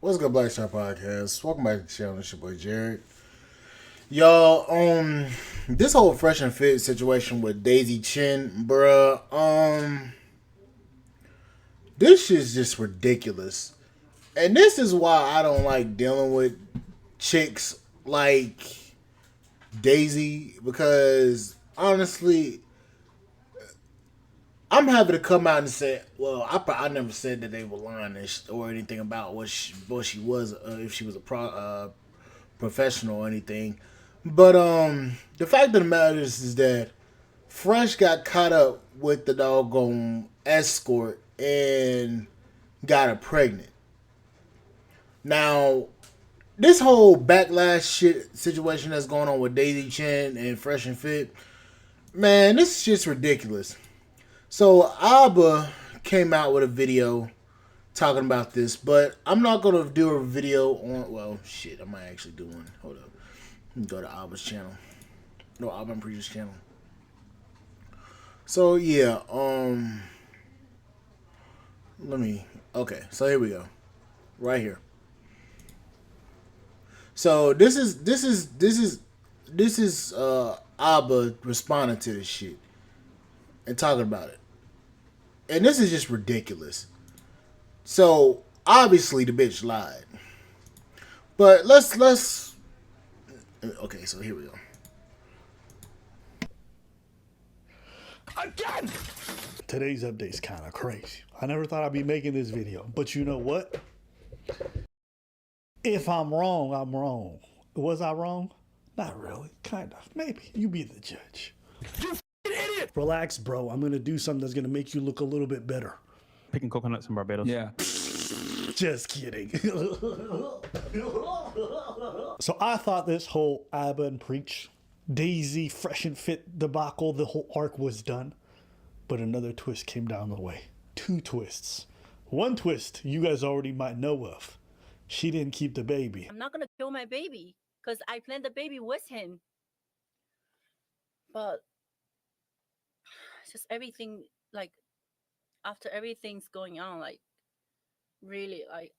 What's good, Black Star Podcast? Welcome back to the channel. It's your boy Jared. Y'all, this whole fresh and fit situation with Daisy Chen, bruh, this is just ridiculous. And this is why I don't like dealing with chicks like Daisy, because honestly, I'm happy to come out and say, well, I never said that they were lying or anything about what she was, if she was a professional or anything. But the fact of the matter is that Fresh got caught up with the doggone escort and got her pregnant. Now, this whole backlash shit situation that's going on with Daisy Chen and Fresh and Fit, man, this is just ridiculous. So Abba came out with a video talking about this, but I'm not gonna do a video on. Well, shit, I might actually do one. Hold up, let me go to Abba's channel. No, Abba and Preacher's channel. So yeah, let me. Okay, so here we go, right here. So this is Abba responding to this shit and talking about it. And this is just ridiculous. So obviously the bitch lied. But let's okay, so here we go. Again! Today's update's kind of crazy. I never thought I'd be making this video, but you know what? If I'm wrong, I'm wrong. Was I wrong? Not really. Kind of. Maybe. You be the judge. You idiot! Relax, bro. I'm gonna do something that's gonna make you look a little bit better. Picking coconuts in Barbados. Yeah. Just kidding. So I thought this whole Abba and Preach, Daisy, Fresh and Fit debacle, the whole arc was done. But another twist came down the way. Two twists. One twist you guys already might know of. She didn't keep the baby. I'm not gonna kill my baby because I planned the baby with him. But just everything, like, after everything's going on, like, really, like,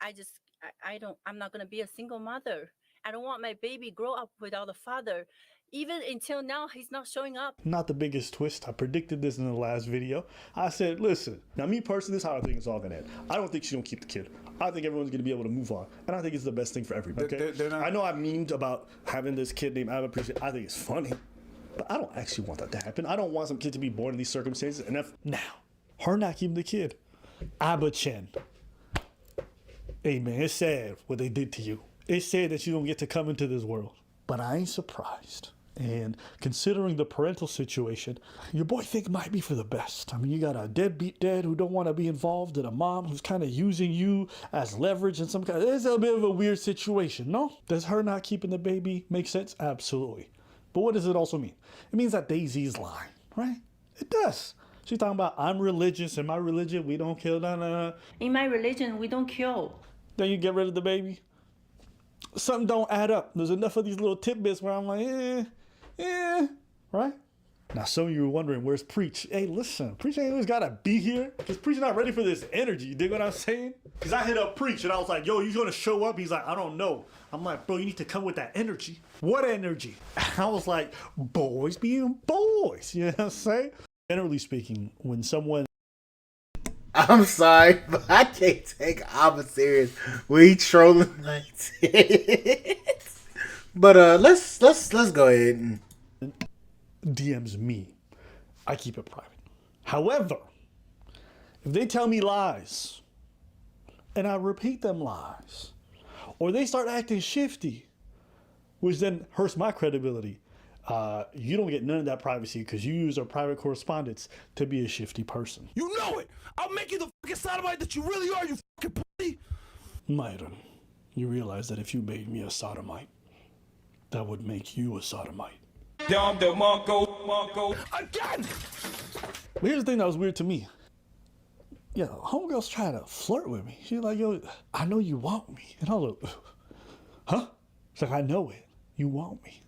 I'm not gonna be a single mother. I don't want my baby grow up without a father. Even until now, he's not showing up. Not the biggest twist. I predicted this in the last video. I said, listen, now me personally, this is how I think it's all gonna end. I don't think she's gonna keep the kid. I think everyone's gonna be able to move on. And I think it's the best thing for everybody, okay? They're not... I know I memed about having this kid named Abba. I think it's funny. But I don't actually want that to happen. I don't want some kid to be born in these circumstances. And if now, her not keeping the kid, Abba Chen. Hey man, it's sad what they did to you. It's sad that you don't get to come into this world. But I ain't surprised. And considering the parental situation, your boy think it might be for the best. I mean, you got a deadbeat dad who don't want to be involved and a mom who's kind of using you as leverage in some kind of... It's a bit of a weird situation, no? Does her not keeping the baby make sense? Absolutely. But what does it also mean? It means that Daisy's lying, right? It does. She's talking about, I'm religious. In my religion, we don't kill, In my religion, we don't kill. Then you get rid of the baby. Something don't add up. There's enough of these little tidbits where I'm like, right? Now, some of you were wondering, where's Preach? Hey, listen, Preach ain't always gotta be here, because Preach not ready for this energy. You dig what I'm saying? Because I hit up Preach, and I was like, yo, you gonna show up? He's like, I don't know. I'm like, bro, you need to come with that energy. What energy? I was like, boys being boys. You know what I'm saying? Generally speaking, when someone... I'm sorry, but I can't take Abba serious when he trolling like this. But let's go ahead and DMs me. I keep it private. However, if they tell me lies and I repeat them lies, or they start acting shifty, which then hurts my credibility, you don't get none of that privacy because you use our private correspondence to be a shifty person. You know it! I'll make you the fucking sodomite that you really are, you fucking pussy! Myron, you realize that if you made me a sodomite, that would make you a sodomite. Again! But here's the thing that was weird to me. Yeah, homegirl's trying to flirt with me. She's like, yo, I know you want me. And I was like, huh? She's like, I know it. You want me.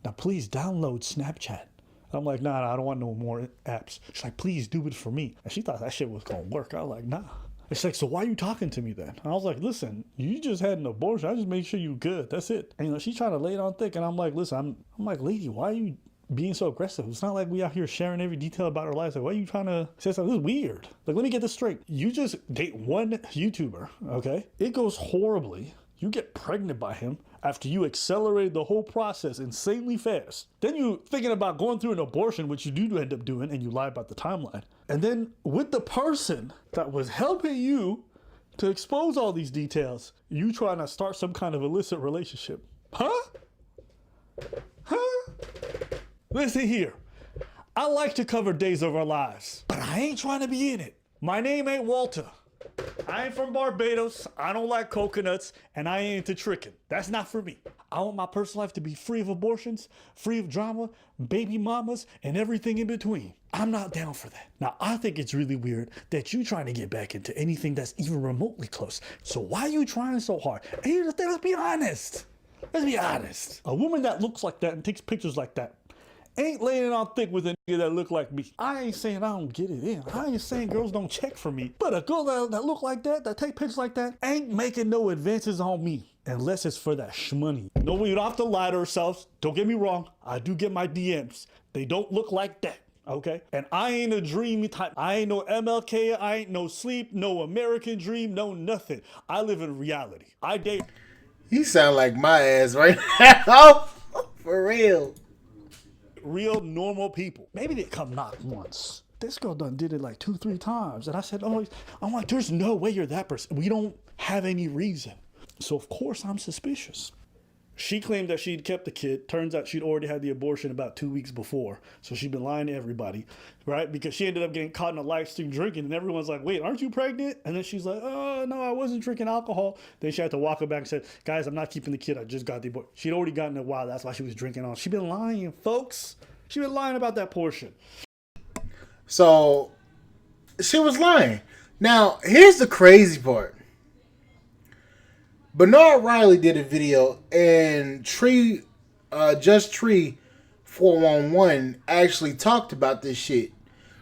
Now please download Snapchat. I'm like, nah, I don't want no more apps. She's like, please do it for me. And she thought that shit was gonna work. I was like, nah, It's like, so why are you talking to me then? I was like, listen, you just had an abortion. I just made sure you good. That's it. And, you know, she's trying to lay it on thick. And I'm like, listen, I'm like, lady, why are you being so aggressive? It's not like we out here sharing every detail about our lives. Like, why are you trying to say something? This is weird. Like, let me get this straight. You just date one YouTuber, okay? It goes horribly. You get pregnant by him after you accelerated the whole process insanely fast. Then you thinking about going through an abortion, which you do end up doing, and you lie about the timeline. And then with the person that was helping you to expose all these details, you trying to start some kind of illicit relationship. Huh? Huh? Listen here. I like to cover days of our lives, but I ain't trying to be in it. My name ain't Walter. I ain't from Barbados, I don't like coconuts, and I ain't into tricking. That's not for me. I want my personal life to be free of abortions, free of drama, baby mamas, and everything in between. I'm not down for that. Now, I think it's really weird that you trying to get back into anything that's even remotely close. So why are you trying so hard? And here's the thing, let's be honest. Let's be honest. A woman that looks like that and takes pictures like that ain't laying it on thick with a nigga that look like me. I ain't saying I don't get it in. I ain't saying girls don't check for me. But a girl that look like that take pictures like that, ain't making no advances on me. Unless it's for that shmoney. No, we don't have to lie to ourselves. Don't get me wrong. I do get my DMs. They don't look like that. Okay? And I ain't a dreamy type. I ain't no MLK. I ain't no sleep, no American dream, no nothing. I live in reality. I date. You sound like my ass right now. For real. Real normal people. Maybe they come knock once. This girl done did it like 2-3 times. And I said, oh, I'm like, there's no way you're that person. We don't have any reason. So of course I'm suspicious. She claimed that she'd kept the kid. Turns out she'd already had the abortion about 2 weeks before. So she'd been lying to everybody, right? Because she ended up getting caught in a live stream drinking, and everyone's like, wait, aren't you pregnant? And then she's like, oh, no, I wasn't drinking alcohol. Then she had to walk her back and said, guys, I'm not keeping the kid. I just got the abortion. She'd already gotten it while. That's why she was drinking on. She'd been lying, folks. She'd been lying about that portion. So she was lying. Now, here's the crazy part. Bernard Riley did a video, and Just Tree 411 actually talked about this shit.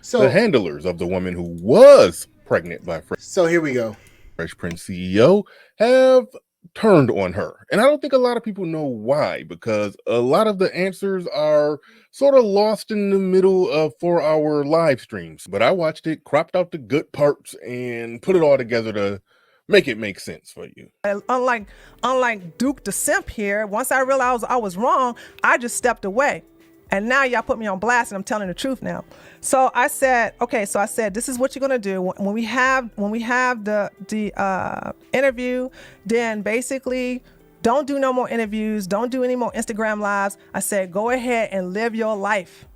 So the handlers of the woman who was pregnant by so here we go. Fresh Prince CEO have turned on her. And I don't think a lot of people know why, because a lot of the answers are sort of lost in the middle of 4-hour live streams. But I watched it, cropped out the good parts, and put it all together to make it make sense for you. Unlike Duke the Simp here, once I realized I was wrong, I just stepped away. And now y'all put me on blast and I'm telling the truth now. So I said, okay, this is what you're gonna do. When we have the interview, then basically don't do no more interviews, don't do any more Instagram lives. I said, go ahead and live your life.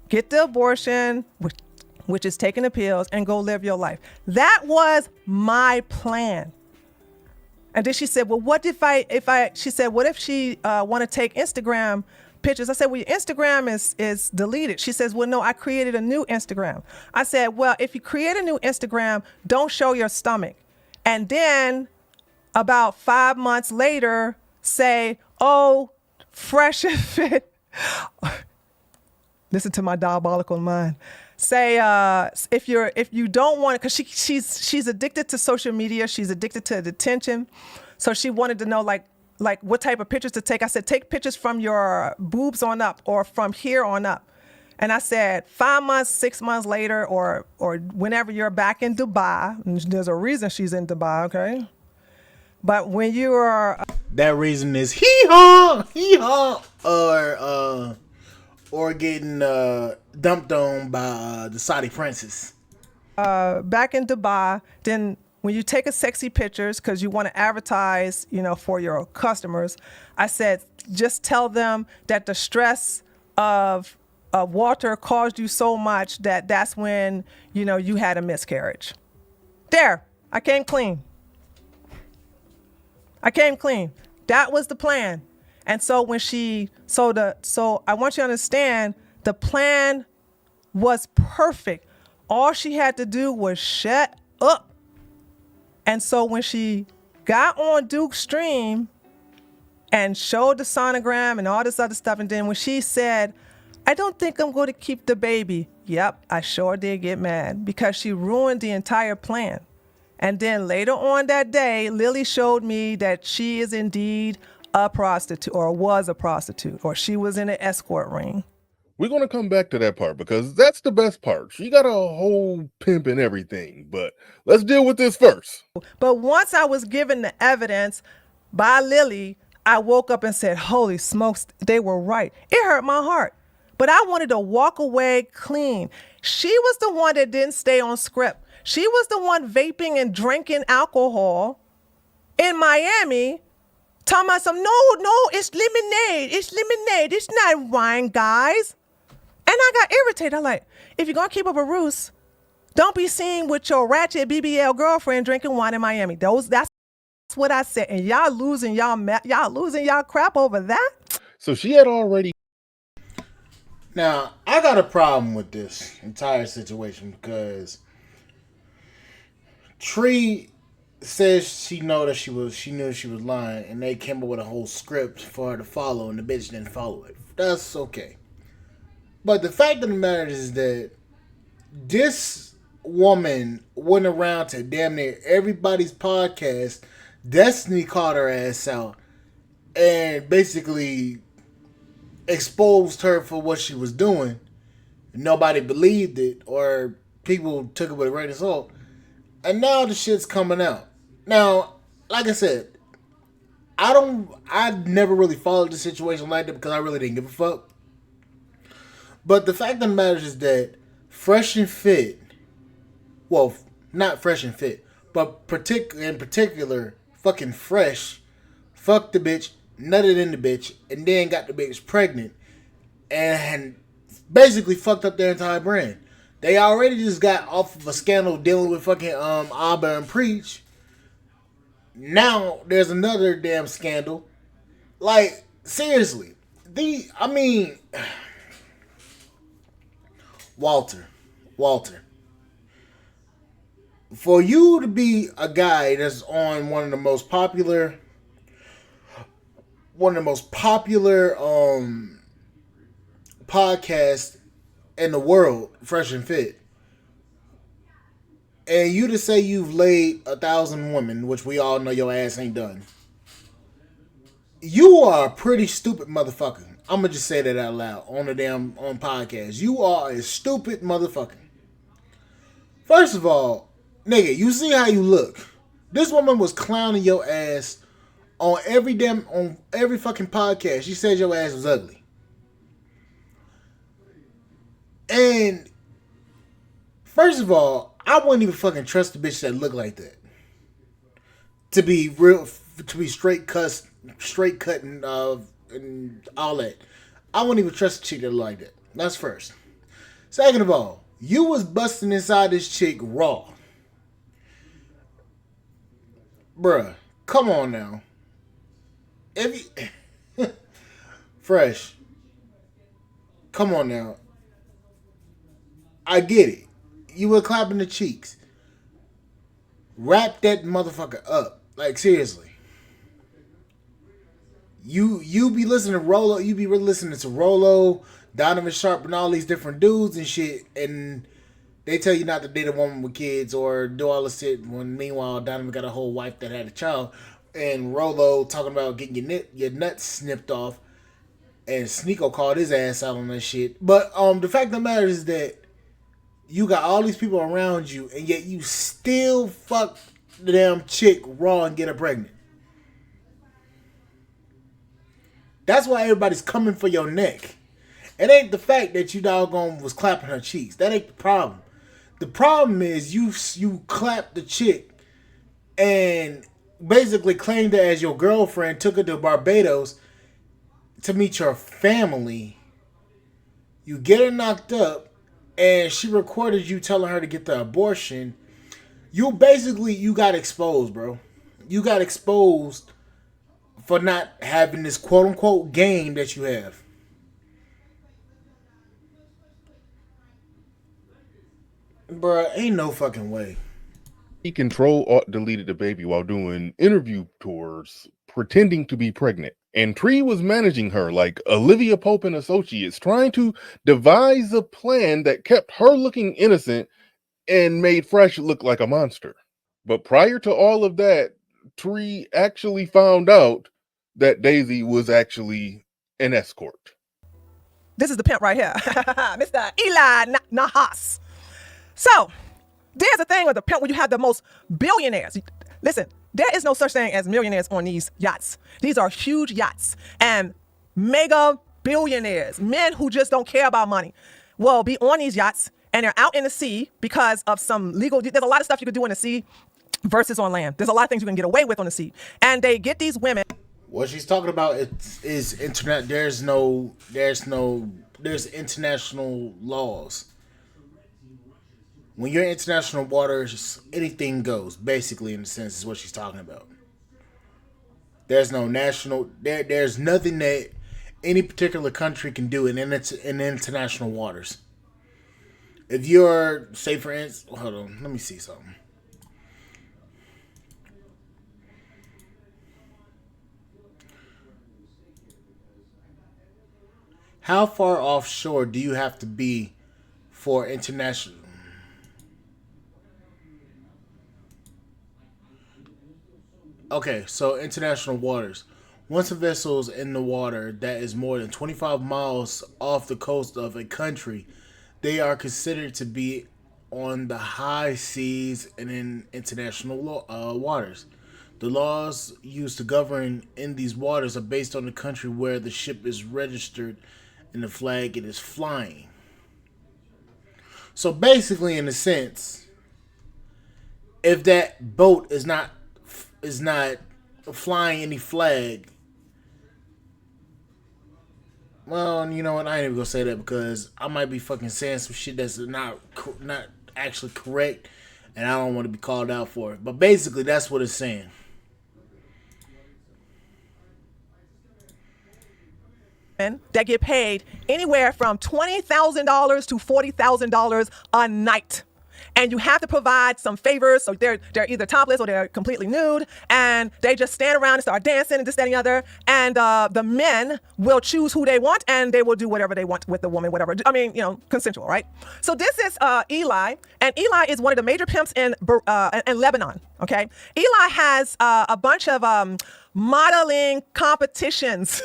Get the abortion, which is taking the pills, and go live your life. That was my plan. And then she said, well, what if she said, what if she want to take Instagram pictures? I said, well, your Instagram is deleted. She says, well, no, I created a new Instagram. I said, well, if you create a new Instagram, don't show your stomach. And then about 5 months later, say, oh, Fresh and Fit. Listen to my diabolical mind. Say if you don't want it, because she's addicted to social media, she's addicted to attention, so she wanted to know like what type of pictures to take. I said, take pictures from your boobs on up or from here on up. And I said 5 months, 6 months later, or whenever you're back in Dubai, and there's a reason she's in Dubai, okay? But when you are that reason is hee-haw, or getting dumped on by the Saudi princess. Back in Dubai, then when you take a sexy pictures because you want to advertise, for your customers, I said, just tell them that the stress of water caused you so much that's when, you had a miscarriage. There, I came clean. That was the plan. And so when so I want you to understand, the plan was perfect. All she had to do was shut up. And so when she got on Duke's stream and showed the sonogram and all this other stuff, and then when she said, I don't think I'm going to keep the baby. Yep, I sure did get mad because she ruined the entire plan. And then later on that day, Lily showed me that she is indeed a prostitute, or was a prostitute, or she was in an escort ring. We're going to come back to that part because that's the best part. She got a whole pimp and everything, but let's deal with this first. But once I was given the evidence by Lily, I woke up and said, holy smokes, they were right. It hurt my heart. But I wanted to walk away clean. She was the one that didn't stay on script. She was the one vaping and drinking alcohol in Miami, talking about no, it's lemonade. It's lemonade. It's not wine, guys. And I got irritated. I'm like, if you're going to keep up a ruse, don't be seen with your ratchet BBL girlfriend drinking wine in Miami. That's what I said. And y'all losing y'all crap over that? So she had already. Now, I got a problem with this entire situation because Tree says she knew she was lying, and they came up with a whole script for her to follow, and the bitch didn't follow it. That's okay. But the fact of the matter is that this woman went around to damn near everybody's podcast. Destiny called her ass out and basically exposed her for what she was doing. Nobody believed it, or people took it with a grain of salt. And now the shit's coming out. Now, like I said, I never really followed the situation like that because I really didn't give a fuck. But the fact of the matter is that Fresh and Fit, well, not Fresh and Fit, but in particular, fucking Fresh, fucked the bitch, nutted in the bitch, and then got the bitch pregnant, and basically fucked up their entire brand. They already just got off of a scandal dealing with fucking Abba and Preach. Now there's another damn scandal. Like, seriously, Walter, for you to be a guy that's on one of the most popular podcasts in the world, Fresh and Fit, and you to say you've laid 1,000 women, which we all know your ass ain't done, you are a pretty stupid motherfucker. I'm gonna just say that out loud on podcast. You are a stupid motherfucker. First of all, nigga, you see how you look. This woman was clowning your ass on every fucking podcast. She said your ass was ugly. And first of all, I wouldn't even fucking trust a bitch that looked like that. To be straight cutting and all that. I wouldn't even trust a chick that looked like that. That's first. Second of all, you was busting inside this chick raw. Bruh, come on now. Fresh. Come on now. I get it. You were clapping the cheeks. Wrap that motherfucker up. Like, seriously. You be listening to Rolo. You be listening to Rolo, Donovan Sharp, and all these different dudes and shit, and they tell you not to date a woman with kids or do all this shit. When meanwhile Donovan got a whole wife that had a child, and Rolo talking about getting your nuts snipped off, and Sneeko called his ass out on that shit. But the fact of the matter is that you got all these people around you, and yet you still fuck the damn chick raw and get her pregnant. That's why everybody's coming for your neck. It ain't the fact that you doggone was clapping her cheeks. That ain't the problem. The problem is you clapped the chick and basically claimed her as your girlfriend, took her to Barbados to meet your family. You get her knocked up, and she recorded you telling her to get the abortion. You got exposed, bro. You got exposed for not having this quote-unquote game that you have. Bruh, ain't no fucking way. He Control-Alt-Deleted the baby while doing interview tours, pretending to be pregnant. And Tree was managing her like Olivia Pope and Associates, trying to devise a plan that kept her looking innocent and made Fresh look like a monster. But prior to all of that, Tree actually found out that Daisy was actually an escort. This is the pimp right here, Mr. Eli Nahas. So there's a thing with the pimp when you have the most billionaires. Listen, there is no such thing as millionaires on these yachts. These are huge yachts and mega billionaires, men who just don't care about money, will be on these yachts and they're out in the sea because of some legal. There's a lot of stuff you could do in the sea versus on land. There's a lot of things you can get away with on the sea. And they get these women. What she's talking about is internet. There's international laws. When you're in international waters, anything goes. Basically, in a sense, is what she's talking about. There's no national. There's nothing that any particular country can do in international waters. If you're, say, for instance, hold on, let me see something. How far offshore do you have to be for international? Okay, so international waters. Once a vessel is in the water that is more than 25 miles off the coast of a country, they are considered to be on the high seas and in international waters. The laws used to govern in these waters are based on the country where the ship is registered and the flag it is flying. So basically, in a sense, if that boat is not flying any flag, well, you know what? I ain't even gonna say that because I might be fucking saying some shit that's not actually correct, and I don't want to be called out for it. But basically, that's what it's saying. That get paid anywhere from $20,000 to $40,000 a night. And you have to provide some favors. So they're either topless or they're completely nude. And they just stand around and start dancing and this, that, and the other. And the men will choose who they want and they will do whatever they want with the woman, whatever. I mean, consensual, right? So this is Eli. And Eli is one of the major pimps in Lebanon, okay? Eli has a bunch of modeling competitions.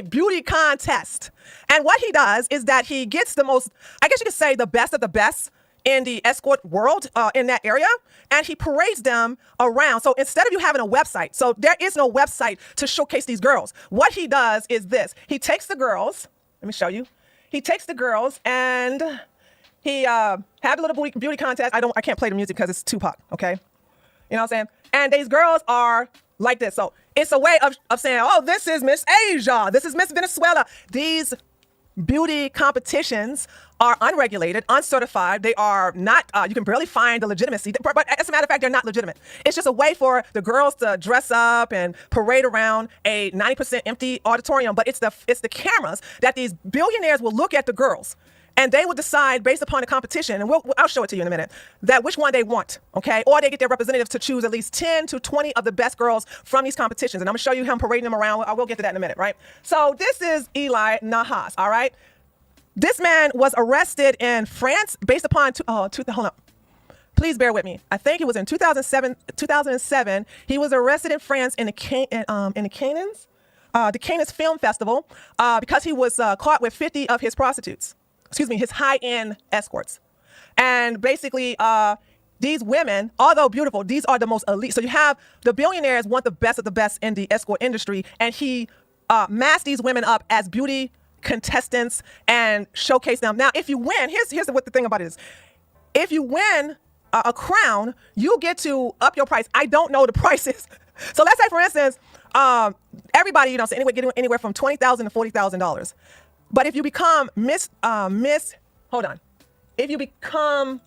Beauty contest. And what he does is that he gets the most, I guess you could say, the best of the best in the escort world in that area, and he parades them around. So instead of you having a website, so there is no website to showcase these girls. What he does is this. He takes the girls, let me show you. He takes the girls and he have a little beauty contest. I can't play the music because it's Tupac, okay? You know what I'm saying? And these girls are like this. So it's a way of saying, oh, this is Miss Asia. This is Miss Venezuela. These beauty competitions are unregulated, uncertified. They are not, you can barely find the legitimacy. But as a matter of fact, they're not legitimate. It's just a way for the girls to dress up and parade around a 90% empty auditorium. But it's the cameras that these billionaires will look at the girls. And they will decide based upon the competition, and I'll show it to you in a minute, that which one they want, okay? Or they get their representatives to choose at least 10 to 20 of the best girls from these competitions. And I'm gonna show you him parading them around. I will get to that in a minute, right? So this is Eli Nahas, all right? This man was arrested in France based upon, hold up. Please bear with me. I think it was in 2007. He was arrested in France in the Cannes Film Festival because he was caught with 50 of his prostitutes. His high-end escorts. And basically, these women, although beautiful, these are the most elite. So you have the billionaires want the best of the best in the escort industry, and he masked these women up as beauty contestants and showcase them. Now, if you win, here's what the thing about it is. If you win a crown, you get to up your price. I don't know the prices. So let's say, for instance, everybody, getting anywhere from $20,000 to $40,000. But if you become if you become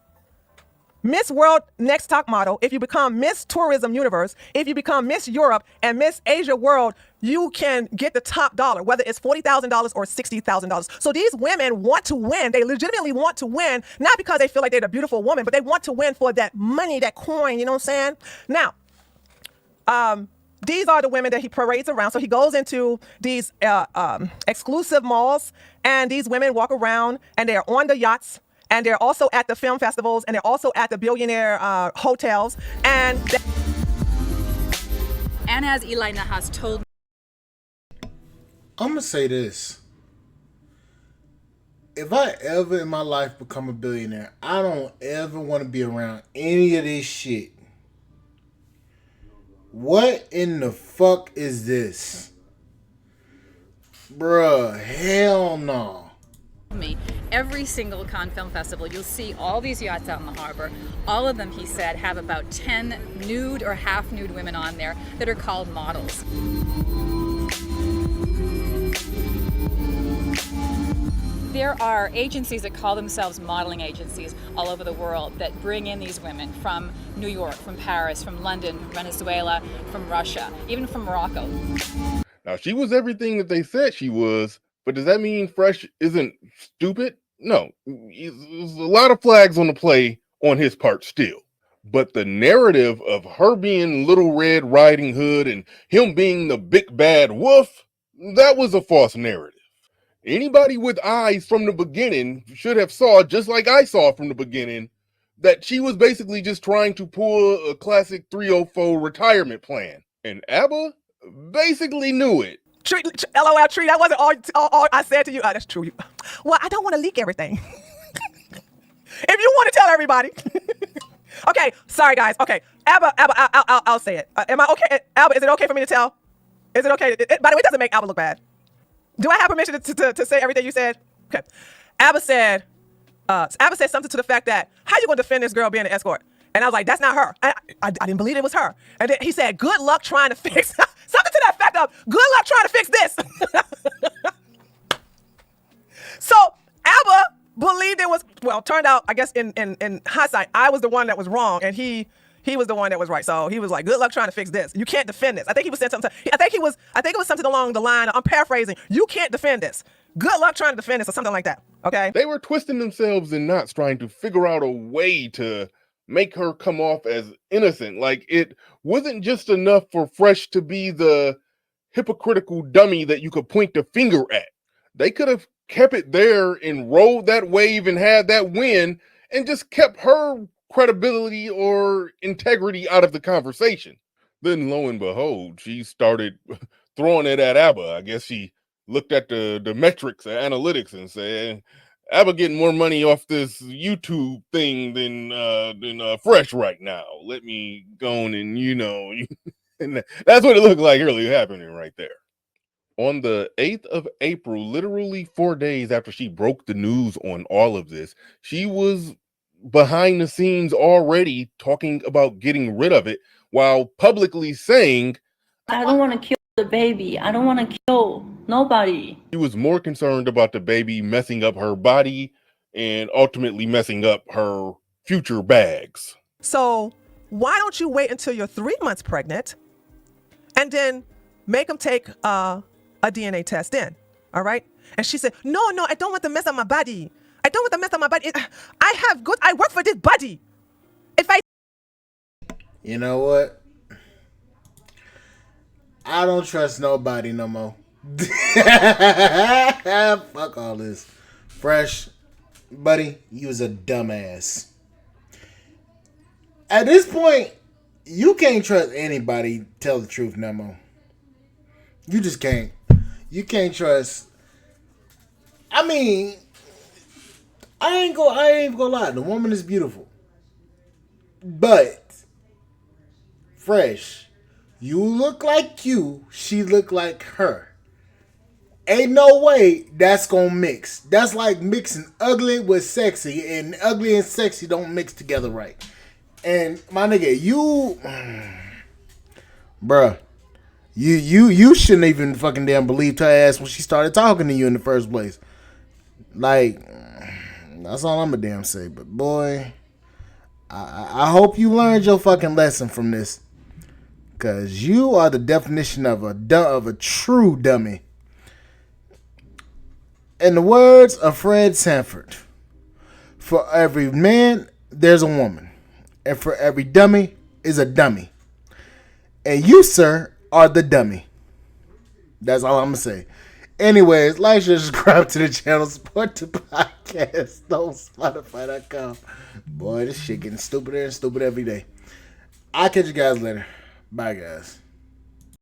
Miss World Next Top Model, if you become Miss Tourism Universe, if you become Miss Europe and Miss Asia World, you can get the top dollar, whether it's $40,000 or $60,000. So these women want to win. They legitimately want to win, not because they feel like they're a beautiful woman, but they want to win for that money, that coin, you know what I'm saying? Now, these are the women that he parades around. So he goes into these exclusive malls, and these women walk around, and they are on the yachts, and they're also at the film festivals, and they're also at the billionaire hotels. And as Eli Nahas told me, I'm gonna say this. If I ever in my life become a billionaire, I don't ever want to be around any of this shit. What in the fuck is this? Bruh, hell no. every single Cannes Film Festival, you'll see all these yachts out in the harbor. All of them, he said, have about 10 nude or half-nude women on there that are called models. There are agencies that call themselves modeling agencies all over the world that bring in these women from New York, from Paris, from London, from Venezuela, from Russia, even from Morocco. Now, she was everything that they said she was, but does that mean Fresh isn't stupid? No. There's a lot of flags on the play on his part still. But the narrative of her being Little Red Riding Hood and him being the big bad wolf, that was a false narrative. Anybody with eyes from the beginning should have saw, just like I saw from the beginning, that she was basically just trying to pull a classic 304 retirement plan. And ABBA basically knew it. Tree, LOL, Tree, that wasn't all I said to you. Oh, that's true. Well, I don't want to leak everything. If you want to tell everybody. Okay, sorry, guys. Okay, ABBA, I'll say it. Am I okay? ABBA, is it okay for me to tell? Is it okay? By the way, it doesn't make ABBA look bad. Do I have permission to say everything you said? Okay. ABBA said something to the fact that, how you going to defend this girl being an escort? And I was like, that's not her. I didn't believe it was her. And then he said, good luck trying to fix, something to that fact of, good luck trying to fix this. So ABBA believed it was, well, turned out, I guess in hindsight, I was the one that was wrong, and he was the one that was right. So he was like, good luck trying to fix this. You can't defend this. I think he was saying something. I think it was something along the line, I'm paraphrasing, you can't defend this. Good luck trying to defend this, or something like that. Okay? They were twisting themselves in knots trying to figure out a way to make her come off as innocent. Like, it wasn't just enough for Fresh to be the hypocritical dummy that you could point the finger at. They could have kept it there and rode that wave and had that win and just kept her credibility or integrity out of the conversation. Then lo and behold, she started throwing it at ABBA. I guess she looked at the metrics and analytics and said, ABBA getting more money off this YouTube thing than Fresh right now. Let me go on and, and that's what it looked like really happening right there. On the 8th of April, literally 4 days after she broke the news on all of this, she was behind the scenes already talking about getting rid of it while publicly saying, I don't want to kill the baby. I don't want to kill nobody. She was more concerned about the baby messing up her body and ultimately messing up her future bags. So why don't you wait until you're 3 months pregnant and then make them take a DNA test in, all right? And she said, no, I don't want to mess up my body. I don't want to mess up my body. I work for this body. You know what? I don't trust nobody no more. Fuck all this. Fresh, buddy, you was a dumbass. At this point, you can't trust anybody tell the truth no more. You just can't. You can't trust. I mean, I ain't gonna lie. The woman is beautiful. But Fresh, you look like you, she look like her. Ain't no way that's gonna mix. That's like mixing ugly with sexy, and ugly and sexy don't mix together right. And my nigga, bruh, you shouldn't even fucking damn believed her ass when she started talking to you in the first place. Like, that's all I'm a damn say. But boy, I hope you learned your fucking lesson from this, cause you are the definition of a true dummy. In the words of Fred Sanford, for every man there's a woman, and for every dummy is a dummy. And you, sir, are the dummy. That's all I'm gonna say. Anyways, like, share, subscribe to the channel, support the podcast on Spotify.com. Boy, this shit getting stupider and stupider every day. I'll catch you guys later. Bye, guys.